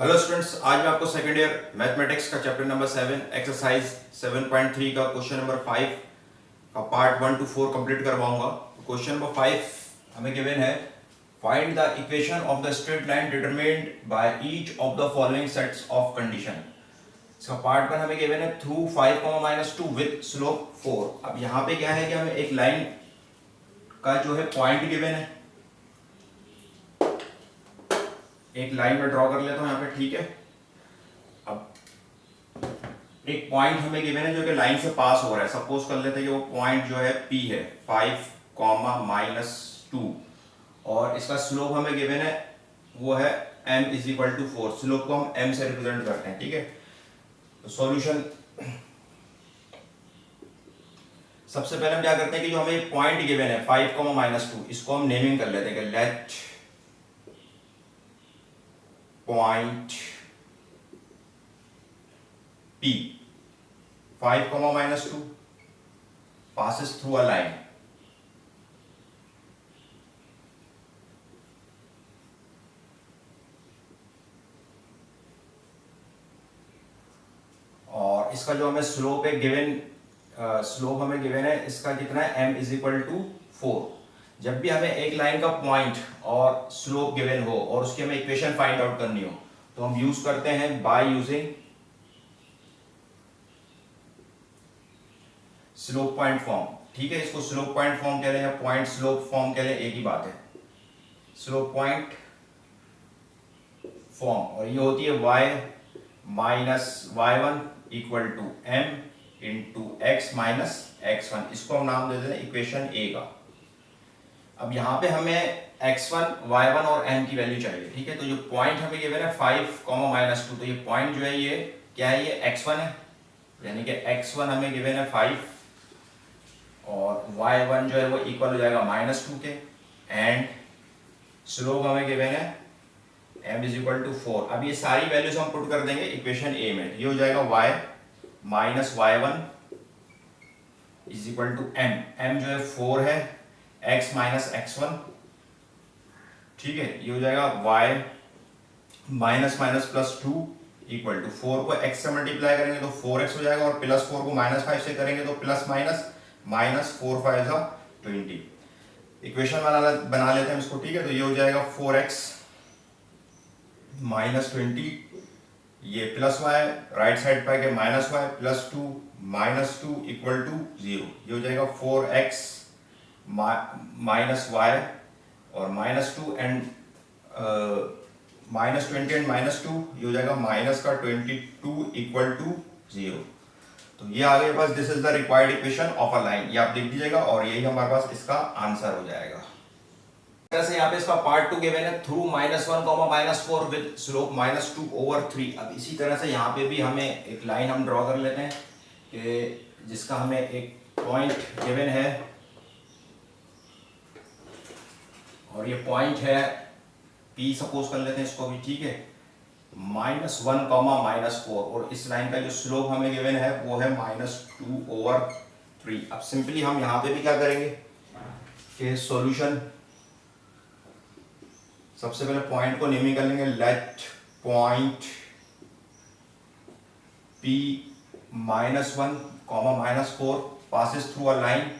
Hello students, आज मैं आपको सेकंड ईयर मैथमेटिक्स का चैप्टर नंबर 7 एक्सरसाइज 7.3 का क्वेश्चन नंबर 5 का पार्ट 1 to 4 कंप्लीट करवाऊंगा। क्वेश्चन नंबर 5 हमें गिवन है, find the equation of the straight line determined by each of the following sets of condition. इसका पार्ट 1 हमें given है through 5, -2 with slope 4। अब यहाँ पे क्या है कि हमें एक लाइन का जो है पॉइंट गिवन है, एक लाइन में ड्रॉ कर लेता हूं यहाँ पे, ठीक है। अब एक पॉइंट हमें गिवन है जो कि लाइन से पास हो रहा है। सपोज कर लेते हैं कि वो पॉइंट जो है P है 5, -2 और इसका स्लोप हमें गिवन है वो है m = 4। स्लोप को हम m से रिप्रेजेंट करते हैं, ठीक है। तो सॉल्यूशन सबसे पहले हम क्या करते हैं कि जो हमें पॉइंट गिवन है 5, -2, इसको हम नेमिंग कर लेते हैं कि let point P 5, -2 passes through a line और इसका जो हमें स्लोप है गिवन, स्लोप हमें गिवन है इसका कितना है m = 4। जब भी हमें एक लाइन का पॉइंट और स्लोप गिवन हो और उसकी हमें इक्वेशन फाइंड आउट करनी हो तो हम यूज करते हैं by using slope point form, ठीक है। इसको स्लोप पॉइंट फॉर्म कह लें या पॉइंट स्लोप फॉर्म कह लें, एक ही बात है। स्लोप पॉइंट फॉर्म, और ये होती है y - y1 = m × x - x1। इसको हम नाम दे देते हैं इक्वेशन a का। अब यहाँ पे हमें x1, y1 और m की वैल्यू चाहिए, ठीक है। तो जो पॉइंट हमें गिवन है 5, -2, तो ये पॉइंट जो है ये क्या है, ये x1 है, यानी कि x1 हमें गिवन है 5 और y1 जो है वो इक्वल हो जाएगा -2 के, एंड स्लोप हमें गिवन है m = 4। अब ये सारी वैल्यूज हम पुट कर देंगे इक्वेशन a में। ये हो जाएगा y - y1 = m जो है 4 है, x - x1, ठीक है। ये हो जाएगा y -+2 = 4 को x से मल्टीप्लाई करेंगे तो 4x हो जाएगा, और +4 को -5 से करेंगे तो +- 4 5 20। इक्वेशन बना लेते हैं इसको, ठीक है। तो ये हो जाएगा 4x - 20, ये +y राइट साइड पर के -y +2 -2 = 0। ये हो जाएगा 4x - y और -2 एंड -20 एंड -2, ये हो जाएगा -22 = 0। तो ये आ गया बस, this is the required equation of a line. ये आप लिख दीजिएगा और यही हमारे पास इसका आंसर हो जाएगा। जैसे यहाँ पे इसका पार्ट 2 गिवन है थ्रू -1, -4 विद स्लोप -2/3। अब इसी तरह से यहाँ पे भी हमें एक लाइन हम ड्रॉ कर लेते हैं कि जिसका हमें एक पॉइंट गिवन है और ये पॉइंट है P, सपोज कर लेते हैं इसको भी, ठीक है। -1, -4 और इस लाइन का जो स्लोप हमें गिवन है वो है -2/3। अब सिंपली हम यहाँ पे भी क्या करेंगे कि सॉल्यूशन सबसे पहले पॉइंट को नेमिंग कर लेंगे, let point P -1, -4 passes through a line,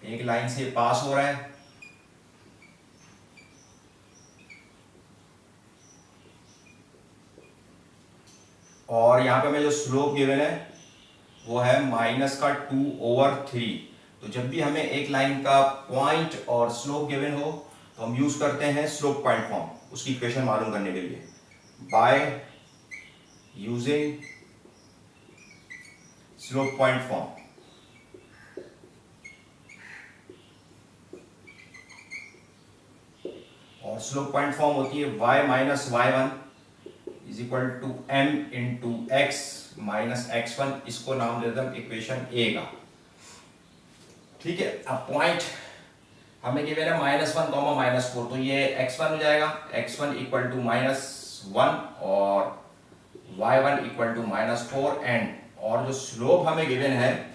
एक लाइन से पास हो रहा है, और यहाँ पे हमें जो स्लोप गिवन है वो है -2/3। तो जब भी हमें एक लाइन का पॉइंट और स्लोप गिवन हो तो हम यूज करते हैं स्लोप पॉइंट फॉर्म, उसकी इक्वेशन मालूम करने के लिए, bye using slope point form. और स्लोप पॉइंट फॉर्म होती है y - y1 = m × x - x1। इसको नाम देते हैं इक्वेशन a का, ठीक है। अब पॉइंट हमें गिवन है -1, -4, तो ये x1 हो जाएगा, x1 = -1 और y1 = -4, एंड और जो स्लोप हमें गिवन है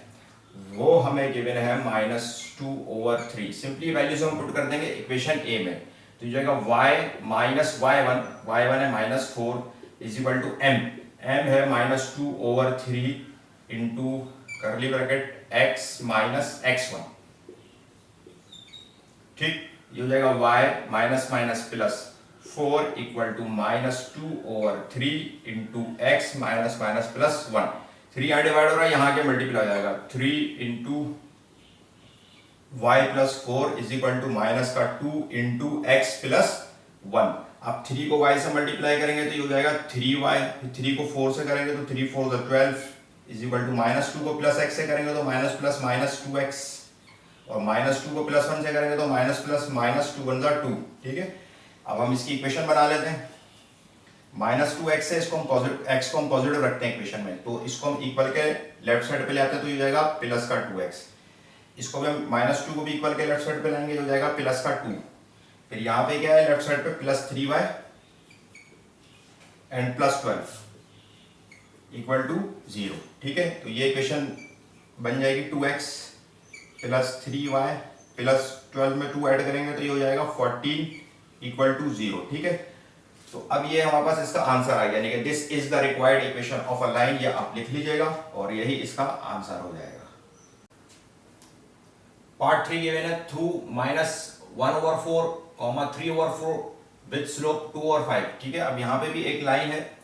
वो हमें गिवन है -2/3। सिंपली वैल्यूज हम पुट कर देंगे इक्वेशन a में। तो ये जाएगा y - y1 है -4 is equal to m, m है -2/3 इंटू करली ब्रैकेट x माइनस x1, ठीक। ये हो जाएगा y minus minus plus 4 equal to -2/3 into x minus minus plus 1। 3 यहाँ डिवाइड हो रहा है, यहाँ के मल्टीप्लाई हो जाएगा 3 into y plus 4 is equal to minus का 2 इंटू x प्लस 1। अब 3 को y से मल्टीप्लाई करेंगे तो ये हो जाएगा 3y, 3 को 4 से करेंगे तो 3 4 12 इज इक्वल टू -2 को प्लस x से करेंगे तो माइनस प्लस -2x, और -2 को प्लस 1 से करेंगे तो माइनस प्लस -2 1 2, ठीक है। अब हम इसकी इक्वेशन बना लेते हैं। -2x से इसको हम पॉजिटिव, x को हम पॉजिटिव रखते हैं इक्वेशन में, तो इसको हम इक्वल के लेफ्ट साइड पे ले आते हैं तो ये हो जाएगा प्लस का 2x। इसको भी हम -2 को भी इक्वल के लेफ्ट साइड पे लाएंगे, हो जाएगा प्लस का 2। फिर यहाँ पे क्या है, लेफ्ट साइड पे plus 3y and plus 12 equal to 0, ठीक है। तो ये इक्वेशन बन जाएगी 2x प्लस 3y प्लस 12 में 2 ऐड करेंगे तो ये हो जाएगा 14 इक्वल टू 0, ठीक है। तो अब ये हमारे पास इसका आंसर आ गया, यानी कि this is the required equation of a line, ये आप लिख लीजिएगा और यही इसका आंसर हो जाएगा। पार्ट 3 गिवन है, थ्रू -1/4, 3/4 विद स्लोप 2/5, ठीक है। अब यहाँ पे भी एक लाइन है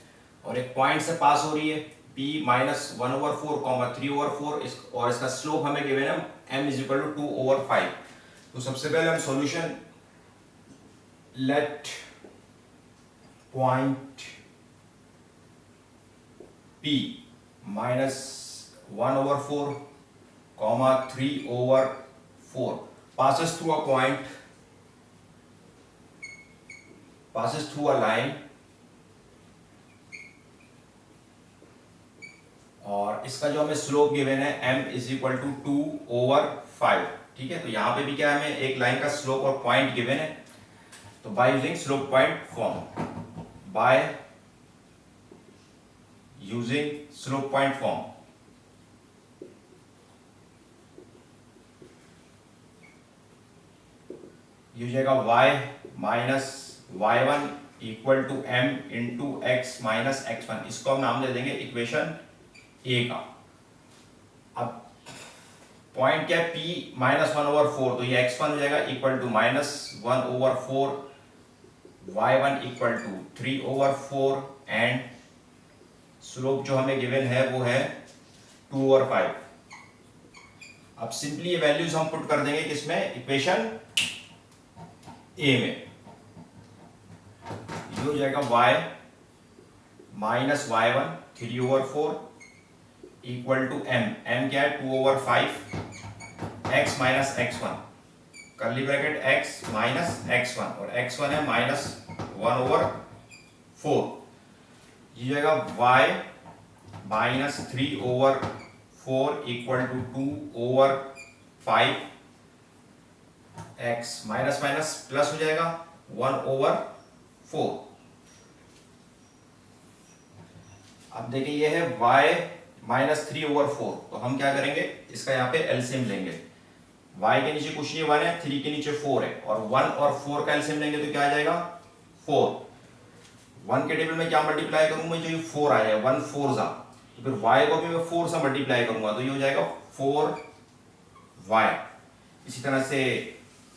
और एक पॉइंट से पास हो रही है, p -1/4, 3/4 और इसका स्लोप हमें गिवन है m इज इक्वल टू 2/5। तो सबसे पहले हम solution, let point p -1/4, 3/4 passes through a point, passes through a line, और इसका जो हमें स्लोप गिवन है m इज इक्वल टू 2/5, ठीक है। तो यहाँ पे भी क्या हमें एक लाइन का स्लोप और पॉइंट गिवन है, तो by using slope point form, by using slope point form, ये हो जाएगा y minus y1 equal to m into x minus x1। इसको हम नाम दे देंगे इक्वेशन ए का। अब पॉइंट क्या है, p -1/4, तो ये x1 हो जाएगा equal to -1/4, y1 equal to 3/4 and slope जो हमें गिवन है वो है 2/5। अब सिंपली ये वैल्यूज हम पुट कर देंगे किसमें, इक्वेशन ए में। ये हो जाएगा y minus y1 3/4 equal to m क्या है 2/5, x minus x1, curly bracket x minus x1, और x1 है -1/4। ये जाएगा y minus 3/4 equal to 2/5, x minus minus plus हो जाएगा 1/4। अब देखिए ये है y माइनस 3/4, तो हम क्या करेंगे, इसका यहाँ पे एलसीएम लेंगे। y के नीचे कुछ नहीं 1 है, 3 के नीचे 4 है, और 1 और 4 का एलसीएम लेंगे तो क्या आ जाएगा 4। 1 के टेबल में क्या मल्टीप्लाई करूंगा, जो ये 4 आया है 1 4 सा, तो फिर y को भी मैं 4 से मल्टीप्लाई करूंगा तो ये हो जाएगा 4y। इसी तरह से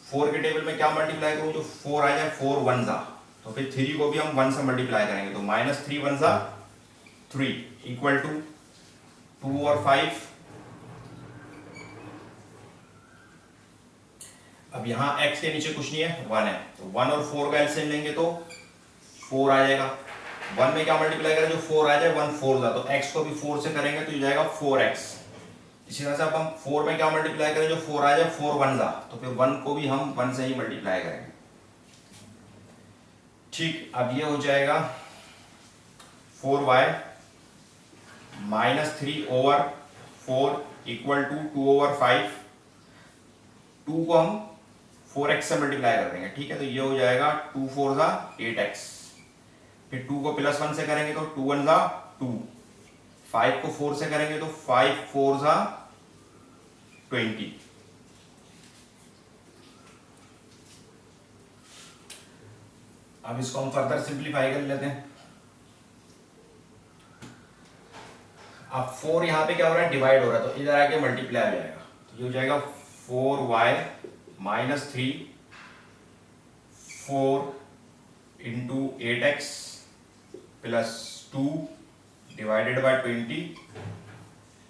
4 के टेबल में क्या मल्टीप्लाई करूं, जो 4 आ जाए 4 1 सा, तो फिर 3 को भी हम 1 से मल्टीप्लाई करेंगे तो -3 1 सा 3 इक्वल टू 2 और 5। अब यहां x के नीचे कुछ नहीं है 1 है, तो 1 और 4 का एलसीएम लेंगे तो 4 आ जाएगा। 1 में क्या मल्टीप्लाई करें, जो 4 आ जाए 1 4 सा, तो x को भी 4 से करेंगे तो ये जाएगा 4x। इसी तरह से अब हम 4 में क्या मल्टीप्लाई करें, जो 4 आ जाए 4 1 सा, तो फिर 1 को भी हम 1 से ही मल्टीप्लाई करेंगे, ठीक। अब ये हो जाएगा 4y माइनस 3/4 इक्वल टू 2/5। 2 को हम 4x से मल्टीप्लाई कर देंगे, ठीक है। तो ये हो जाएगा 2 4 सा 8x, फिर 2 को प्लस 1 से करेंगे तो 2 1 सा 2, 5 को 4 से करेंगे तो 5 4 सा 20। अब इसको हम फर्दर सिंप्लीफाई कर लेते हैं। अब 4 यहाँ पे क्या हो रहा है, डिवाइड हो रहा है, तो इधर आके मल्टीप्लाई हो जाएगा, तो ये हो जाएगा 4y minus 3 4 into 8x plus 2 divided by 20।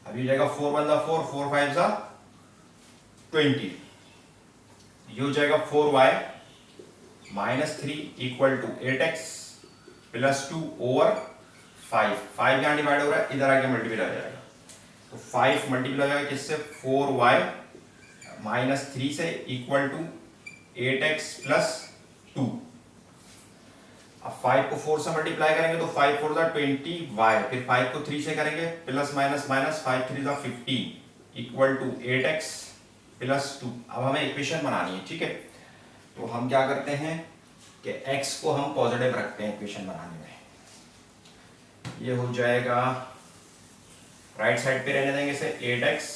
अभी हो जाएगा 4 1 4 4 5 20। ये हो जाएगा 4y minus 3 equal to 8x plus 2 over 5। 5 यहाँ डिवाइड हो रहा है, इधर आके मल्टीप्लाई हो जाएगा, तो 5 मल्टीप्लाई हो जाएगा किससे, 4y माइनस 3 से इक्वल टू 8x प्लस 2। अब 5 को 4 से मल्टीप्लाई करेंगे तो 5 4 20y, फिर 5 को 3 से करेंगे plus minus minus 5 3 15 equal to 8x plus 2। अब हमें इक्वेशन बनानी है, ठीक है। तो हम क्या करते हैं कि x को हम पॉजिटिव रखते हैं इक्वेशन बनाने में। ये हो जाएगा, राइट साइड पे रहने देंगे इसे 8x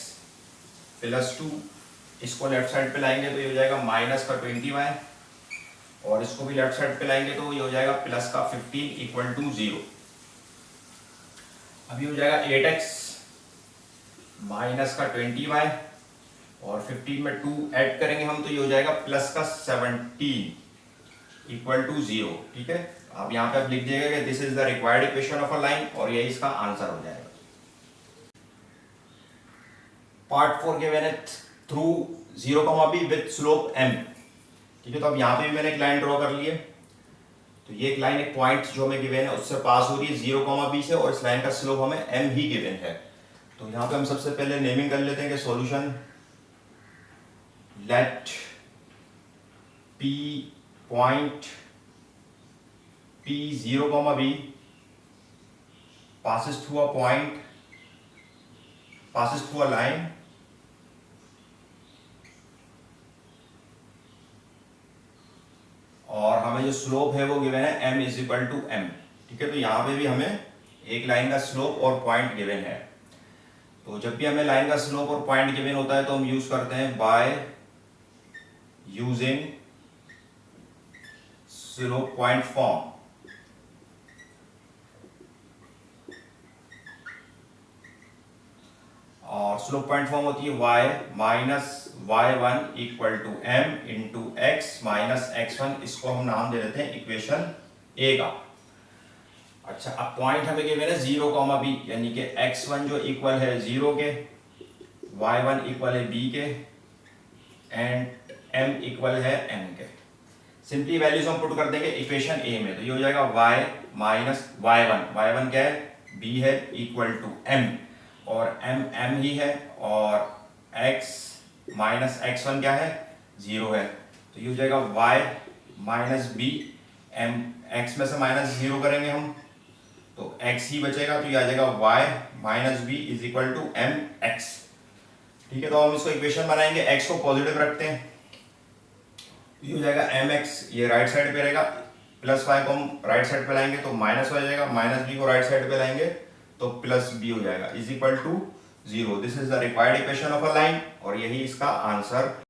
प्लस 2, इसको लेफ्ट साइड पे लाएंगे तो ये हो जाएगा माइनस का 20y, और इसको भी लेफ्ट साइड पे लाएंगे तो ये हो जाएगा प्लस का 15 इक्वल टू 0। अभी हो जाएगा 8x माइनस का 20y और 15 में 2 ऐड करेंगे हम तो ये हो जाएगा प्लस का 17 इक्वल टू 0, ठीक है। अब यहाँ पे आप लिख दीजिएगा कि this is the required equation of a line, और यही इसका आंसर हो जाएगा। पार्ट 4 के मैंने through 0, b with slope m, ठीक है। तो अब यहाँ पे भी मैंने एक लाइन ड्रॉ कर ली है, तो ये एक लाइन, एक पॉइंट जो हमें गिवन है उससे पास हो रही है 0, b से, और इस लाइन का स्लोप हमें m ही गिवन है। तो यहाँ पे हम सबसे पहले नेमिंग कर लेते हैं कि solution let p point p 0, b passes through a point, passes through a line और हमें जो स्लोप है वो गिवन है m is equal to m, ठीक है। तो यहाँ पे भी हमें एक लाइन का स्लोप और पॉइंट गिवन है। तो जब भी हमें लाइन का स्लोप और पॉइंट गिवन होता है तो हम यूज करते हैं by using slope point form. और स्लोप पॉइंट फॉर्म होती है y minus y1 equal to m into x minus x1। इसको हम नाम दे देते हैं इक्वेशन a का। अच्छा, अब पॉइंट हमें गिवन है 0, b, यानी कि x1 जो इक्वल है 0 के, y1 इक्वल है b के, एंड m इक्वल है m के। सिंपली वैल्यूज हम पुट कर देंगे इक्वेशन a में, तो ये हो जाएगा y माइनस y1 क्या है, b है, इक्वल टू m, और m ही है, और x माइनस x1 क्या है, 0 है। तो ये हो जाएगा y माइनस b, x में से माइनस 0 करेंगे हम तो x ही बचेगा, तो ये आ जाएगा y minus b is equal to mx, ठीक है। तो हम इसको इक्वेशन बनाएंगे, x को पॉजिटिव रखते हैं, ये हो जाएगा mx, ये राइट साइड पे रहेगा, प्लस y को हम राइट साइड पे लाएंगे तो माइनस हो जाएगा, माइनस b को राइट साइड पे लाएंगे तो प्लस b हो जाएगा, is equal to 0। This is the required equation of a line, और यही इसका आंसर